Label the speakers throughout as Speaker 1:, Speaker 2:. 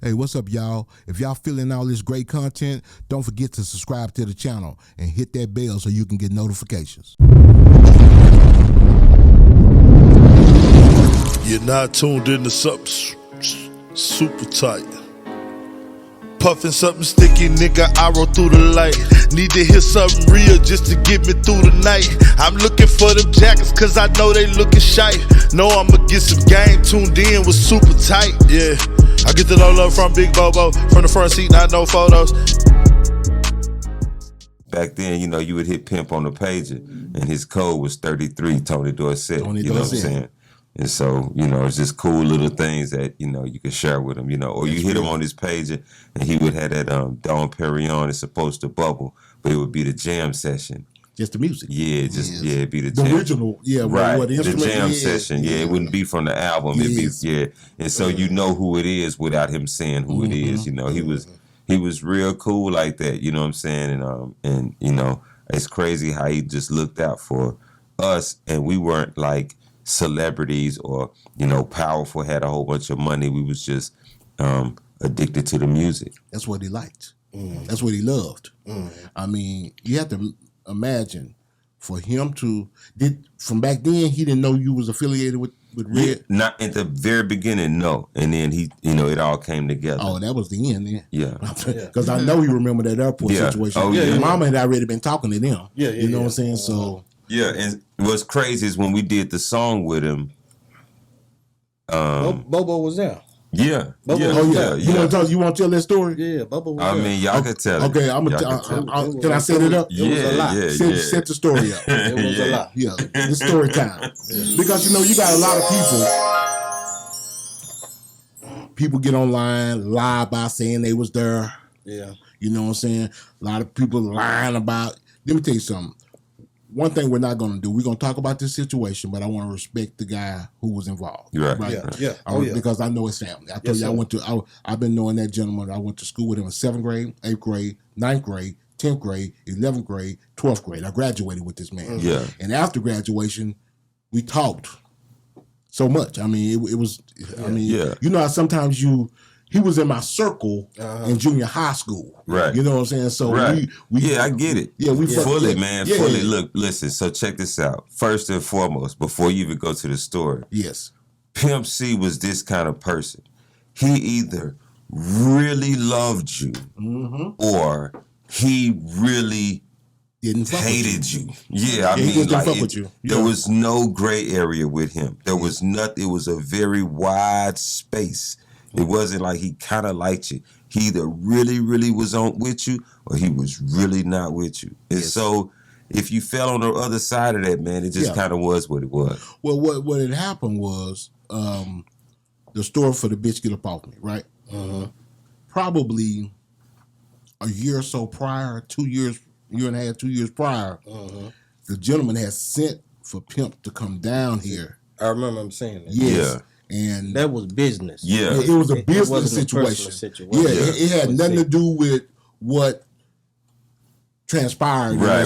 Speaker 1: Hey, what's up, y'all? If y'all feeling all this great content, don't forget to subscribe to the channel and hit that bell so you can get notifications.
Speaker 2: You're not tuned into something super tight. Puffin' something sticky, nigga, I roll through the light. Need to hear something real just to get me through the night. I'm looking for them jackets cause I know they looking shy. Know I'ma get some game tuned in with super tight, yeah. I get the low love from Big Bobo, from the front seat, not no photos.
Speaker 3: Back then, you would hit Pimp on the pager, and his code was 33, Tony Dorsett.
Speaker 1: Tony
Speaker 3: you know
Speaker 1: Dorsett.
Speaker 3: what I'm saying? And so, it's just cool little things that, you can share with him, or you hit him on his pager, and he would have that Dom Perignon, it's supposed to bubble, but it would be the jam session.
Speaker 1: Just the music.
Speaker 3: Yeah, it'd be the jam.
Speaker 1: Original, yeah,
Speaker 3: right.
Speaker 1: What
Speaker 3: the jam
Speaker 1: is.
Speaker 3: session, yeah, it wouldn't be from the album. It'd be, and so you know who it is without him saying who it is. He was real cool like that, you know what I'm saying? And it's crazy how he just looked out for us, and we weren't like celebrities or, powerful, had a whole bunch of money. We was just addicted to the music.
Speaker 1: That's what he liked. That's what he loved. I mean, you have to imagine for him from back then, he didn't know you was affiliated with Red.
Speaker 3: Yeah, not at the very beginning, no. And then he, it all came together.
Speaker 1: Oh, that was the end then.
Speaker 3: Yeah.
Speaker 1: Because I know you remember that airport situation.
Speaker 3: Oh, yeah.
Speaker 1: Mama had already been talking to them.
Speaker 4: Yeah,
Speaker 1: you know what I'm saying? So
Speaker 3: yeah, and what's crazy is when we did the song with him.
Speaker 4: Bobo was there.
Speaker 3: Yeah.
Speaker 4: Bobo
Speaker 3: yeah.
Speaker 1: You want to tell that story?
Speaker 4: Yeah, Bobo was there.
Speaker 3: I mean, y'all could tell it.
Speaker 1: Okay, can I set it up?
Speaker 4: It was a lot.
Speaker 1: Set the story up.
Speaker 4: It was a lot.
Speaker 1: Yeah, it's story time. Because you got a lot of people get online, lie about saying they was there.
Speaker 4: Yeah.
Speaker 1: You know what I'm saying? A lot of people lying about. Let me tell you something. One thing we're not going to do, we're going to talk about this situation, but I want to respect the guy who was involved.
Speaker 3: Right.
Speaker 4: Yeah.
Speaker 1: Because I know his family. I told you, I've been knowing that gentleman. I went to school with him in 7th grade, 8th grade, 9th grade, 10th grade, 11th grade, 12th grade. I graduated with this man.
Speaker 3: Yeah.
Speaker 1: And after graduation, we talked so much. I mean, it was, you know how sometimes he was in my circle in junior high school.
Speaker 3: Right.
Speaker 1: You know what I'm saying? So
Speaker 3: right.
Speaker 1: we
Speaker 3: I get it.
Speaker 1: Yeah, we
Speaker 3: fully, man. Yeah. Fully. Look, listen, so check this out. First and foremost, before you even go to the story.
Speaker 1: Yes.
Speaker 3: Pimp C was this kind of person. He either really loved you or he really hated you. Yeah, I mean, like there was no gray area with him. There was nothing. It was a very wide space. It wasn't like he kind of liked you. He either really, really was on with you or he was really not with you. And so if you fell on the other side of that, man, it just kind of was what it was.
Speaker 1: Well, what had happened was the story for the bitch get up off me, right? Probably a year or so prior, 2 years, year and a half, 2 years prior, the gentleman had sent for Pimp to come down here.
Speaker 4: I remember him saying that.
Speaker 1: Yes. Yeah. And
Speaker 4: that was business.
Speaker 1: Yeah. It was a business situation. Yeah, it had nothing to do with what transpired.
Speaker 3: Right.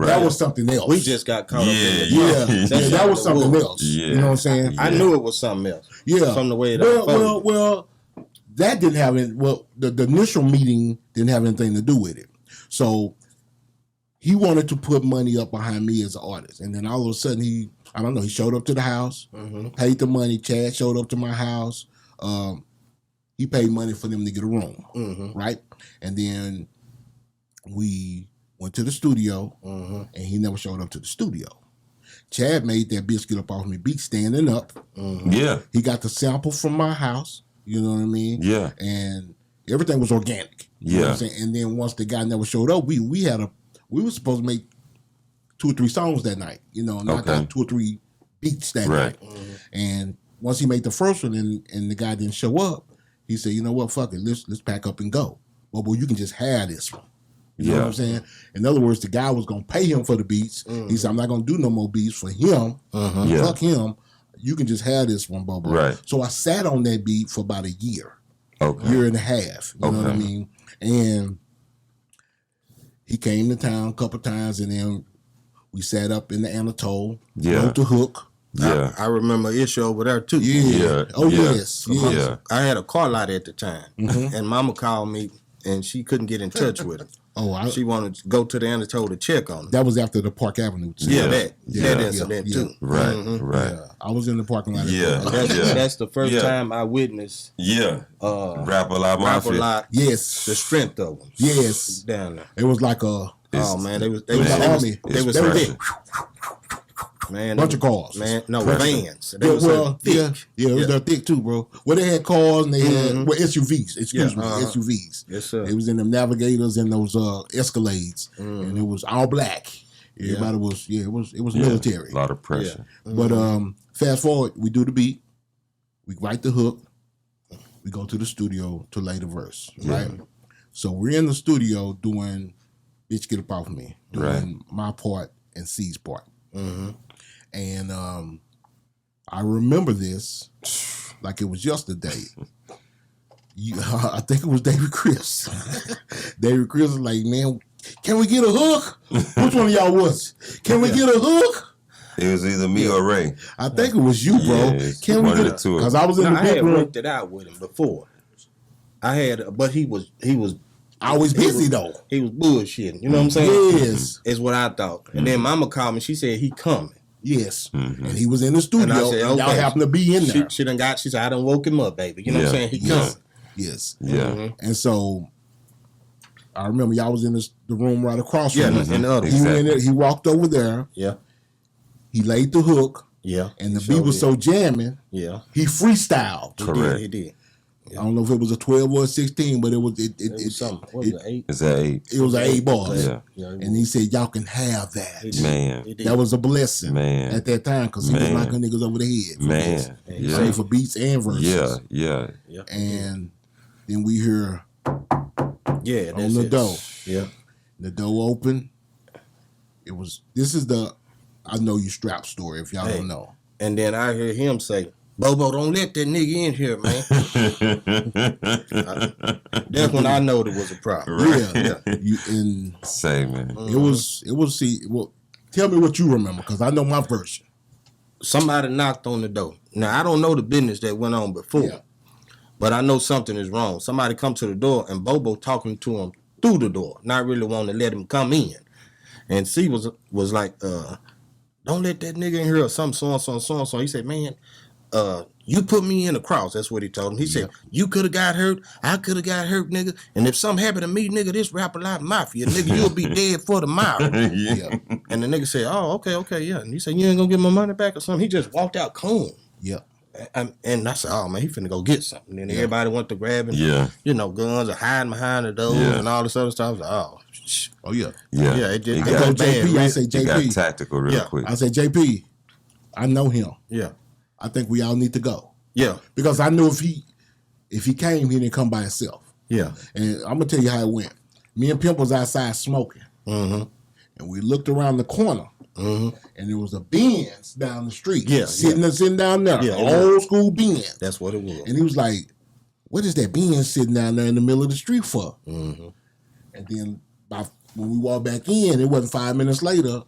Speaker 1: That was something else.
Speaker 4: We just got caught up in the
Speaker 1: that was something else. Yeah. You know what I'm saying?
Speaker 4: I knew it was something else.
Speaker 1: Yeah.
Speaker 4: From the way it unfolded.
Speaker 1: Well, that didn't have any, the initial meeting didn't have anything to do with it. So he wanted to put money up behind me as an artist. And then all of a sudden he showed up to the house, paid the money. Chad showed up to my house. He paid money for them to get a room, right? And then we went to the studio, and he never showed up to the studio. Chad made that bitch get up off me beat standing up.
Speaker 3: Yeah.
Speaker 1: He got the sample from my house, you know what I mean?
Speaker 3: Yeah.
Speaker 1: And everything was organic. You know what I'm saying? And then once the guy never showed up, we were supposed to make 2 or 3 songs that night, knock out 2 or 3 beats that night. And once he made the first one and the guy didn't show up, he said, you know what, fuck it, let's pack up and go. Well, you can just have this one. You know what I'm saying? In other words, the guy was going to pay him for the beats. He said, I'm not going to do no more beats for him. Fuck him. You can just have this one, Bobo.
Speaker 3: Right.
Speaker 1: So I sat on that beat for about a year.
Speaker 3: Okay.
Speaker 1: Year and a half. You know what I mean? And he came to town a couple times, and then we sat up in the Anatole, wrote the hook,
Speaker 3: Yeah.
Speaker 4: I remember an issue over there too.
Speaker 1: Yeah. Oh
Speaker 3: yeah.
Speaker 1: yes.
Speaker 3: Yeah.
Speaker 4: I had a car lot at the time, and Mama called me, and she couldn't get in touch with him. She wanted to go to the Anatole to check on him.
Speaker 1: That was after the Park Avenue.
Speaker 4: That incident too.
Speaker 3: Right.
Speaker 1: Yeah. I was in the parking lot.
Speaker 4: That's the first time I witnessed.
Speaker 3: Rap-A-Lot Mafia.
Speaker 4: Rap-A-Lot.
Speaker 1: Yes.
Speaker 4: The strength of them.
Speaker 1: Yes.
Speaker 4: Down there.
Speaker 1: It was like a.
Speaker 4: Oh man, they was
Speaker 1: army.
Speaker 4: They was thick. Man,
Speaker 1: bunch of cars.
Speaker 4: Man, no vans. They was thick.
Speaker 1: Yeah, they're thick too, bro. Well, they had cars and they had SUVs. Excuse me, SUVs.
Speaker 4: Yes, sir.
Speaker 1: It was in them Navigators and those Escalades, and it was all black. Everybody was it was military.
Speaker 3: A lot of pressure.
Speaker 1: But fast forward, we do the beat, we write the hook, we go to the studio to lay the verse, right? So we're in the studio doing "Bitch Get Up Off Me," doing my part and C's part. And I remember this like it was yesterday. I think it was David Chris. David Chris was like, man, can we get a hook? Which one of y'all was? Can we get a hook?
Speaker 3: It was either me or Ray.
Speaker 1: I think it was you, bro.
Speaker 3: Yeah,
Speaker 1: can we get it? Because I was in the big room.
Speaker 4: I had worked it out with him before. But he was
Speaker 1: always busy though.
Speaker 4: He was bullshitting. You know what I'm saying?
Speaker 1: Yes.
Speaker 4: Is what I thought. And then Mama called me. She said he coming.
Speaker 1: Yes. And he was in the studio. And I said, okay. Y'all happen to be in there.
Speaker 4: She said, I done woke him up, baby. You know what I'm saying? He coming.
Speaker 1: Yes.
Speaker 3: Yeah.
Speaker 1: And so I remember y'all was in the room right across from me.
Speaker 4: In the other.
Speaker 1: He went in there, he walked over there.
Speaker 4: Yeah.
Speaker 1: He laid the hook.
Speaker 4: Yeah.
Speaker 1: And the beat was so jamming.
Speaker 4: Yeah.
Speaker 1: He freestyled.
Speaker 3: Correct.
Speaker 4: He did.
Speaker 1: I don't know if it was a 12 or a 16, but it was
Speaker 4: something. What was it, 8?
Speaker 3: It's an 8.
Speaker 1: It was an 8 bars.
Speaker 3: Yeah.
Speaker 1: And he said, y'all can have that.
Speaker 3: Man.
Speaker 1: That was a blessing at that time because he was knocking niggas over the head.
Speaker 3: Man.
Speaker 1: Yeah. For beats and verses.
Speaker 3: Yeah.
Speaker 1: And then we hear on the door.
Speaker 4: Yeah.
Speaker 1: The door open. This is the I Know You Strap story if y'all don't know.
Speaker 4: And then I hear him say, Bobo, don't let that nigga in here, man. That's when I know there was a problem.
Speaker 1: Yeah.
Speaker 3: Say, man.
Speaker 1: It was well, tell me what you remember, because I know my version.
Speaker 4: Somebody knocked on the door. Now, I don't know the business that went on before, but I know something is wrong. Somebody come to the door, and Bobo talking to him through the door, not really wanting to let him come in. And C was like, don't let that nigga in here or something, so. He said, man, you put me in the cross. That's what he told him. He said, you could have got hurt. I could have got hurt, nigga. And if something happened to me, nigga, this Rap-A-Lot Mafia, nigga, you'll be dead for tomorrow. And the nigga said, oh, okay, yeah. And he said, you ain't gonna get my money back or something. He just walked out clean.
Speaker 1: Yeah.
Speaker 4: And I said, oh, man, he finna go get something. And then everybody went to grabbing, guns or hiding behind the doors and all this other stuff. I was like,
Speaker 1: oh, yeah.
Speaker 4: Yeah, it did.
Speaker 1: I told JP, I say, JP.
Speaker 3: Got tactical real quick.
Speaker 1: I said, JP, I know him.
Speaker 4: Yeah.
Speaker 1: I think we all need to go.
Speaker 4: Yeah.
Speaker 1: Because I knew if he came, he didn't come by himself.
Speaker 4: Yeah.
Speaker 1: And I'm going to tell you how it went. Me and Pimp was outside smoking. And we looked around the corner. And there was a Benz down the street. Sitting down there. Old school Benz.
Speaker 4: That's what it was.
Speaker 1: And he was like, what is that Benz sitting down there in the middle of the street for? And then when we walked back in, it wasn't 5 minutes later.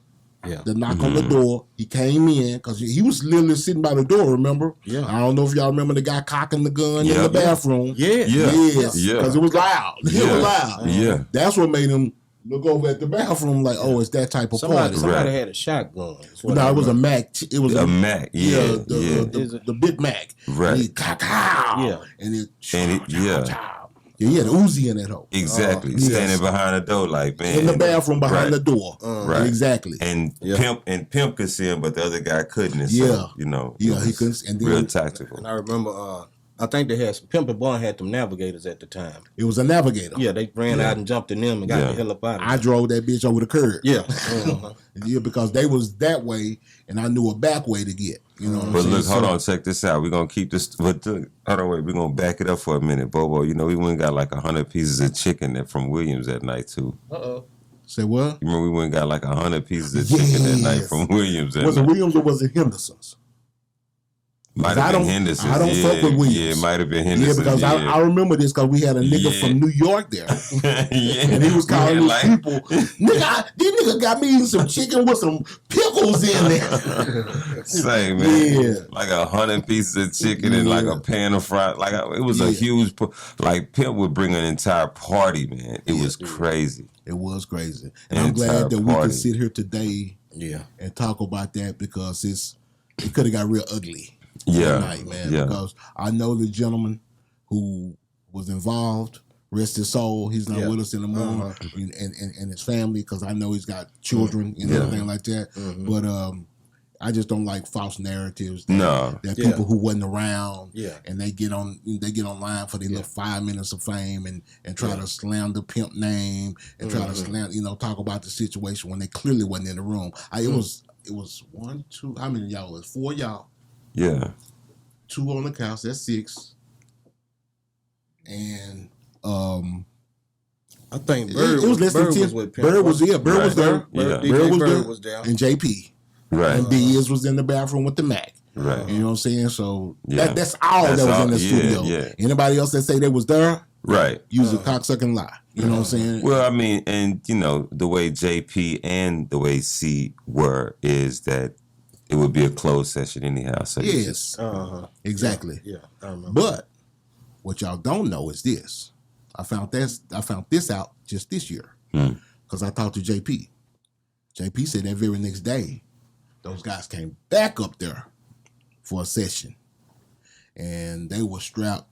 Speaker 1: The knock on the door. He came in because he was literally sitting by the door. Remember?
Speaker 4: Yeah.
Speaker 1: I don't know if y'all remember the guy cocking the gun in the bathroom.
Speaker 3: Yes.
Speaker 1: Because it was loud. It was loud.
Speaker 3: Yeah.
Speaker 1: That's what made him look over at the bathroom like, oh, it's that type of party.
Speaker 4: Somebody had a shotgun.
Speaker 1: No, it was a Mac. It was
Speaker 3: a Mac. Yeah.
Speaker 1: The Big Mac.
Speaker 3: Right.
Speaker 1: And he cock-ow. And it he had Uzi in that hole.
Speaker 3: Exactly. Standing behind the door like, man.
Speaker 1: In the bathroom behind the door. Right. Exactly.
Speaker 3: And Pimp could see him, but the other guy couldn't. And so, he couldn't. And
Speaker 1: then,
Speaker 3: real tactical.
Speaker 4: And I remember, I think they had Pimp and Bun had them Navigators at the time.
Speaker 1: It was a Navigator.
Speaker 4: Yeah, they ran out and jumped in them and got the hell up out of there.
Speaker 1: I drove that bitch over the curb.
Speaker 4: Yeah.
Speaker 1: Because they was that way, and I knew a back way to get. You know what I'm saying?
Speaker 3: But look, hold on, check this out. We're going to keep this, hold on, wait, we're going to back it up for a minute, Bobo. You know, we went and got like 100 pieces of chicken from Williams that night, too.
Speaker 1: Say what?
Speaker 3: You remember we went and got like 100 pieces of chicken that night from Williams.
Speaker 1: Was it Williams or was it Henderson's?
Speaker 3: Might have been Henderson.
Speaker 1: I don't fuck with Williams.
Speaker 3: Yeah, it might have been Henderson.
Speaker 1: Yeah, because I remember this because we had a nigga from New York there. And he was calling these people, nigga, this nigga got me eating some chicken with some pickles in there.
Speaker 3: Say, man, like 100 pieces of chicken and like a pan of fried. Like it was a huge, like Pimp would bring an entire party, man. It was crazy.
Speaker 1: It was crazy. And I'm glad that we can sit here today and talk about that because it could have got real ugly. Night, man, because I know the gentleman who was involved, rest his soul, he's not with us anymore, and his family, because I know he's got children and everything like that. But I just don't like false narratives that people who wasn't around and they get online for their little 5 minutes of fame and try to slam the Pimp name and try to slam, talk about the situation when they clearly wasn't in the room. It was 1, 2, how many of y'all? It was 4 y'all.
Speaker 3: Yeah.
Speaker 1: 2 on the couch, that's 6. And
Speaker 4: I think
Speaker 1: Bird was less than 10. Bird was there. Bird was there. Bird was there. And JP.
Speaker 3: Right.
Speaker 1: And Diaz was in the bathroom with the Mac.
Speaker 3: Right.
Speaker 1: You know what I'm saying? So that's all that was in the studio.
Speaker 3: Yeah.
Speaker 1: Anybody else that say they was there?
Speaker 3: Right.
Speaker 1: Use a cocksucking lie. You know what I'm saying?
Speaker 3: Well, I mean, and the way JP and the way C were is that it would be a closed session anyhow. So
Speaker 1: yes, exactly.
Speaker 4: Yeah, I remember.
Speaker 1: But what y'all don't know is this. I found this out just this year because I talked to JP. JP said that very next day, those guys came back up there for a session, and they were strapped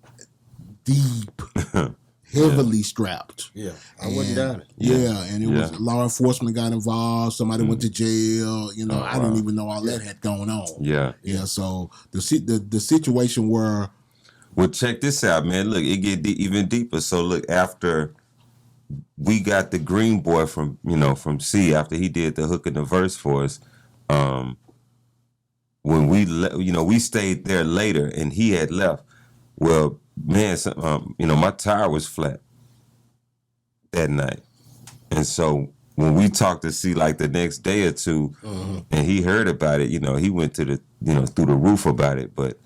Speaker 1: deep. Heavily strapped.
Speaker 4: Yeah, I wouldn't doubt it.
Speaker 1: Yeah, and it was law enforcement got involved. Somebody went to jail. I didn't even know all that had going on.
Speaker 3: Yeah.
Speaker 1: So the situation where,
Speaker 3: well, check this out, man. Look, it get even deeper. So look, after we got the green boy from C, after he did the hook and the verse for us, when we stayed there later and he had left. Well, man, my tire was flat that night. And so when we talked to C like the next day or two and he heard about it, he went to the, through the roof about it. But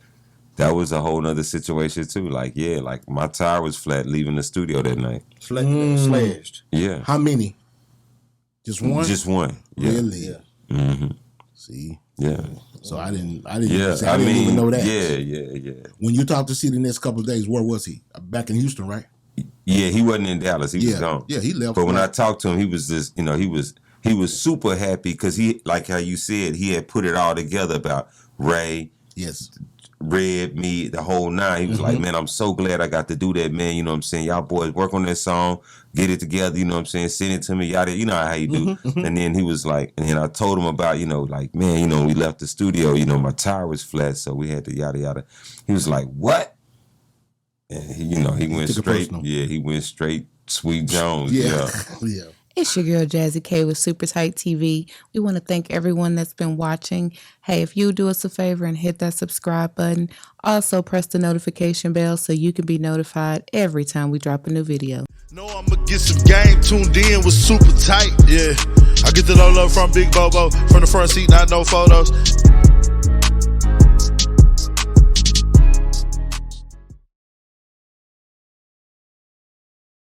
Speaker 3: that was a whole nother situation too. Like, like my tire was flat leaving the studio that night.
Speaker 4: Slashed.
Speaker 3: Yeah.
Speaker 1: How many? Just one?
Speaker 3: Just one. Yeah.
Speaker 1: Really?
Speaker 4: Yeah.
Speaker 3: Mm-hmm.
Speaker 1: See?
Speaker 3: Yeah.
Speaker 1: So I didn't
Speaker 3: Yeah,
Speaker 1: even know that.
Speaker 3: Yeah.
Speaker 1: When you talked to C the next couple of days, where was he? Back in Houston, right?
Speaker 3: Yeah, he wasn't in Dallas. He was gone.
Speaker 1: Yeah, he left.
Speaker 3: But when I talked to him, he was just, he was super happy because he, like how you said, he had put it all together about Ray.
Speaker 1: Yes.
Speaker 3: Red, me, the whole nine. He was like, man, I'm so glad I got to do that, man. You know what I'm saying? Y'all boys work on that song, get it together, you know what I'm saying? Send it to me, yada, you know how you do. And then he was like, and then I told him about, like, man, we left the studio, my tire was flat, so we had to yada, yada. He was like, what? And he went straight, he went straight Sweet Jones. Yeah.
Speaker 5: It's your girl Jazzy K with Super Tight TV. We want to thank everyone that's been watching. Hey, if you do us a favor and hit that subscribe button, also press the notification bell so you can be notified every time we drop a new video.
Speaker 2: Know I'ma get some game tuned in with Super Tight, yeah. I get the low from Big Bobo, from the front seat, not no photos.